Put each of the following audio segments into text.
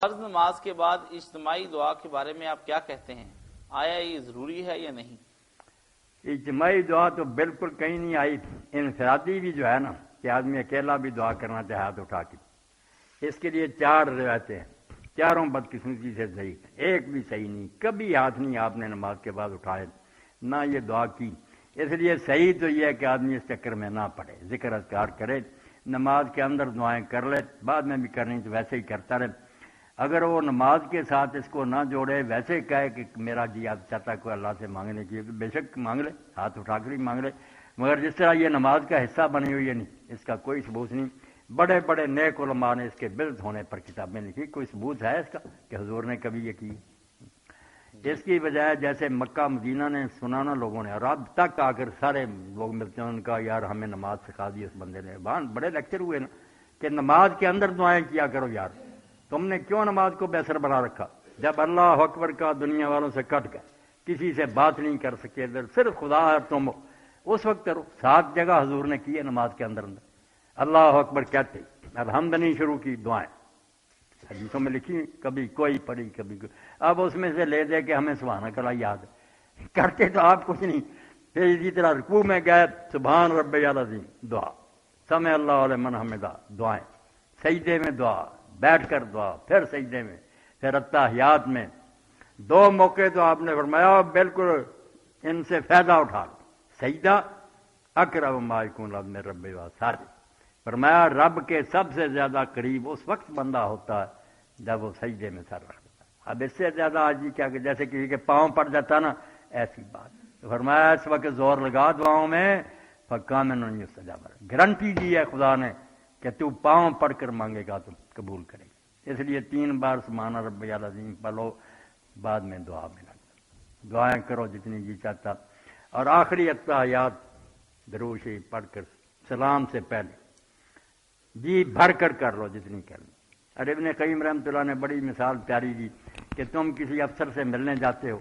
فرض نماز کے بعد اجتماعی دعا کے بارے میں آپ کیا کہتے ہیں؟ آیا یہ ضروری ہے یا نہیں؟ اجتماعی دعا تو بالکل کہیں نہیں آئی. انفرادی بھی جو ہے نا کہ آدمی اکیلا بھی دعا کرنا چاہے ہاتھ اٹھا کے، اس کے لیے 4 روایتیں ہیں، چاروں بدقسمتی سے صحیح، ایک بھی صحیح نہیں. کبھی ہاتھ نہیں آپ نے نماز کے بعد اٹھائے، نہ یہ دعا کی. اس لیے صحیح تو یہ ہے کہ آدمی اس چکر میں نہ پڑے، ذکر اذکار کرے، نماز کے اندر دعائیں کر لے، بعد میں بھی کرنی تو ویسے ہی کرتا رہے. اگر وہ نماز کے ساتھ اس کو نہ جوڑے، ویسے کہے کہ میرا جی آپ چاہتا کوئی اللہ سے مانگنے کی، بے شک مانگ لے، ہاتھ اٹھا کر ہی مانگ لے، مگر جس طرح یہ نماز کا حصہ بنی ہوئی ہے نہیں، اس کا کوئی ثبوت نہیں. بڑے بڑے نیک علماء نے اس کے بلد ہونے پر کتابیں لکھی، کوئی ثبوت ہے اس کا کہ حضور نے کبھی یہ کی؟ اس کی بجائے جیسے مکہ مدینہ نے سنانا لوگوں نے، اور اب تک آ کر سارے لوگ ملتے ہیں ان کا، یار ہمیں نماز سکھا دی اس بندے نے. وہاں بڑے لیکچر ہوئے نا کہ نماز کے اندر دعائیں کیا کرو، یار تم نے کیوں نماز کو بےسر بنا رکھا؟ جب اللہ اکبر کا دنیا والوں سے کٹ گئے، کسی سے بات نہیں کر سکے، صرف خدا اور تم، اس وقت کرو. 7 جگہ حضور نے کی ہے نماز کے اندر اللہ اکبر کہتے، الحمد نہیں شروع کی دعائیں حدیثوں میں لکھی، کبھی کوئی پڑھی کبھی کوئی. اب اس میں سے لے دے کہ ہمیں سبحانک اللہ یاد ہے، کرتے تو آپ کچھ نہیں. پھر اسی طرح رکوع میں گئے سبحان ربی العظیم دعا، سمع اللہ لمن حمدہ دعائیں، سجدے میں دعا، بیٹھ کر دعا، پھر سجدے میں، پھر التحیات میں. 2 موقع تو آپ نے فرمایا بالکل ان سے فائدہ اٹھا لو. سجدہ اقرب ما یکون العبد من ربہ وہو ساجد، فرمایا رب کے سب سے زیادہ قریب اس وقت بندہ ہوتا ہے جب وہ سجدے میں سر رکھتا ہے. اب اس سے زیادہ آج بھی کیا کہ جیسے کسی کے پاؤں پڑ جاتا نا، ایسی بات. فرمایا اس وقت زور لگا دعاؤں میں، فَقَامَنُ يُسْتَجَابَ، گارنٹی دی ہے خدا نے کہ تو پاؤں پڑھ کر مانگے گا تو قبول کرے گا. اس لیے 3 بار سبحان ربی العظیم پڑھو، بعد میں دعا میں لگ دعائیں کرو جتنی جی چاہتا. اور آخری التحیات درود شریف پڑھ کر سلام سے پہلے جی بھر کر لو جتنی کر لو. اور ابن قیم رحمۃ اللہ نے بڑی مثال پیاری دی کہ تم کسی افسر سے ملنے جاتے ہو،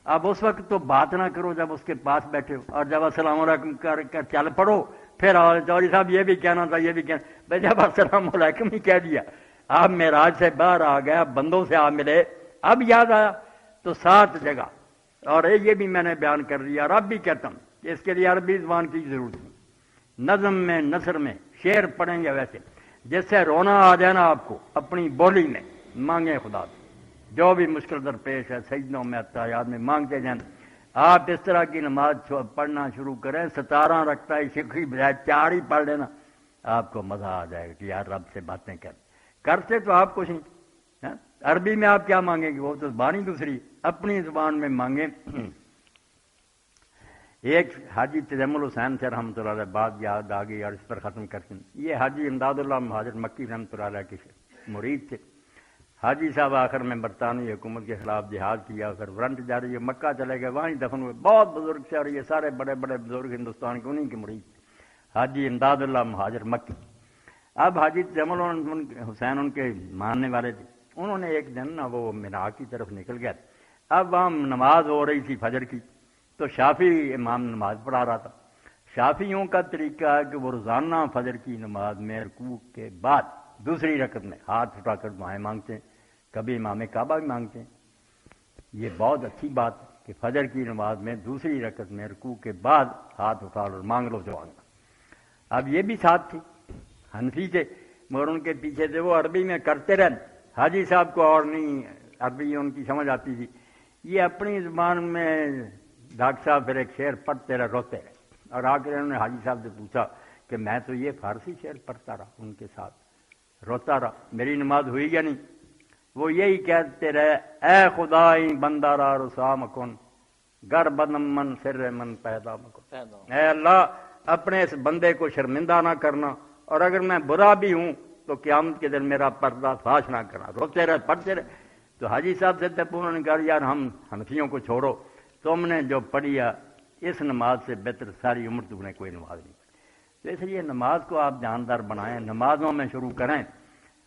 اب اس وقت تو بات نہ کرو جب اس کے پاس بیٹھے ہو، اور جب السلام علیکم کر چل پڑو، پھر چودھری صاحب یہ بھی کہنا تھا یہ بھی کہنا. بھائی جب السلام علیکم ہی کہہ دیا، آپ معراج سے باہر آ گئے، بندوں سے آپ ملے، اب یاد آیا تو 7 جگہ. اور یہ بھی میں نے بیان کر دیا، اور اب بھی کہتا ہوں کہ اس کے لیے عربی زبان کی ضرورت نہیں. نظم میں، نثر میں، شعر پڑھیں یا ویسے، جس سے رونا آ جائے نا آپ کو، اپنی بولی میں مانگیں خدا سے جو بھی مشکل درپیش ہے، سجدوں میں التحیات میں مانگتے جائیں. آپ اس طرح کی نماز پڑھنا شروع کریں، 17 رکعت شکھی بجائے 4 ہی پڑھ لینا، آپ کو مزہ آ جائے گا کہ یار رب سے باتیں کرتے تو آپ کچھ نہیں. عربی میں آپ کیا مانگیں گے؟ وہ تو زبان ہی دوسری، اپنی زبان میں مانگیں. ایک حاجی تجمل حسین سے رحمۃ اللہ علیہ بات یاد آ گئی اور اس پر ختم کرتے ہیں. یہ حاجی امداد اللہ مہاجر مکی رحمۃ اللہ علیہ کے مرید تھے. حاجی صاحب آخر میں برطانوی حکومت کے خلاف جہاد کیا، پھر فرنٹ جاری ہوئے، مکہ چلے گئے، وہیں دفن ہوئے. بہت بزرگ تھے اور یہ سارے بڑے بڑے بزرگ ہندوستان کے انہیں کے مرید تھے. حاجی امداد اللہ مہاجر مکی. اب حاجی تجمل حسین ان کے ماننے والے تھے. انہوں نے ایک دن نا وہ مینا کی طرف نکل گئے. اب وہاں نماز ہو رہی تھی فجر کی، تو شافعی امام نماز پڑھا رہا تھا. شافعیوں کا طریقہ ہے کہ وہ روزانہ فجر کی نماز میں رکوع کے بعد دوسری رکعت میں ہاتھ اٹھا کر دعائیں مانگتے ہیں، کبھی امام کعبہ بھی مانگتے ہیں. یہ بہت اچھی بات ہے کہ فجر کی نماز میں دوسری رکعت میں رکوع کے بعد ہاتھ اٹھا کر مانگ لو جو مانگنا. اب یہ بھی ساتھ تھی، حنفی تھے مگر ان کے پیچھے تھے، وہ عربی میں کرتے رہے. حاجی صاحب کو اور نہیں عربی ان کی سمجھ آتی تھی، یہ اپنی زبان میں ڈاکٹر صاحب پھر ایک شعر پڑھتے رہے، روتے رہے. اور آ کے انہوں نے حاجی صاحب سے پوچھا کہ میں تو یہ فارسی شعر پڑھتا رہا، ان کے ساتھ روتا رہا، میری نماز ہوئی یا نہیں؟ وہ یہی کہتے رہے، اے خدائی بندہ را رسوا مکن، گر بدم من سر من پیدا مکن. اے اللہ اپنے اس بندے کو شرمندہ نہ کرنا، اور اگر میں برا بھی ہوں تو قیامت کے دن میرا پردہ فاش نہ کرنا. روتے رہے، پڑھتے رہے. تو حاجی صاحب سے تب انہوں نے کہا یار ہم حنفیوں کو چھوڑو، تم نے جو پڑھیا اس نماز سے بہتر ساری عمر تم نے کوئی نماز نہیں پڑھی. تو اس لیے نماز کو آپ جاندار بنائیں، نمازوں میں شروع کریں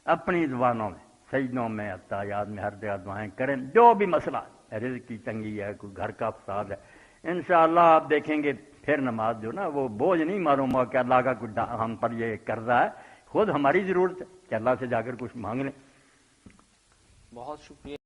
اپنی زبانوں میں، سجدوں میں، التحیات میں، ہر جگہ دعائیں کریں. جو بھی مسئلہ ہے، رزق کی تنگی ہے، کوئی گھر کا فساد ہے، انشاءاللہ آپ دیکھیں گے پھر نماز جو نا وہ بوجھ نہیں معلوم ہوا کہ اللہ کا کوئی ہم پر یہ قرضہ ہے. خود ہماری ضرورت ہے کہ اللہ سے جا کر کچھ مانگ لیں. بہت شکریہ.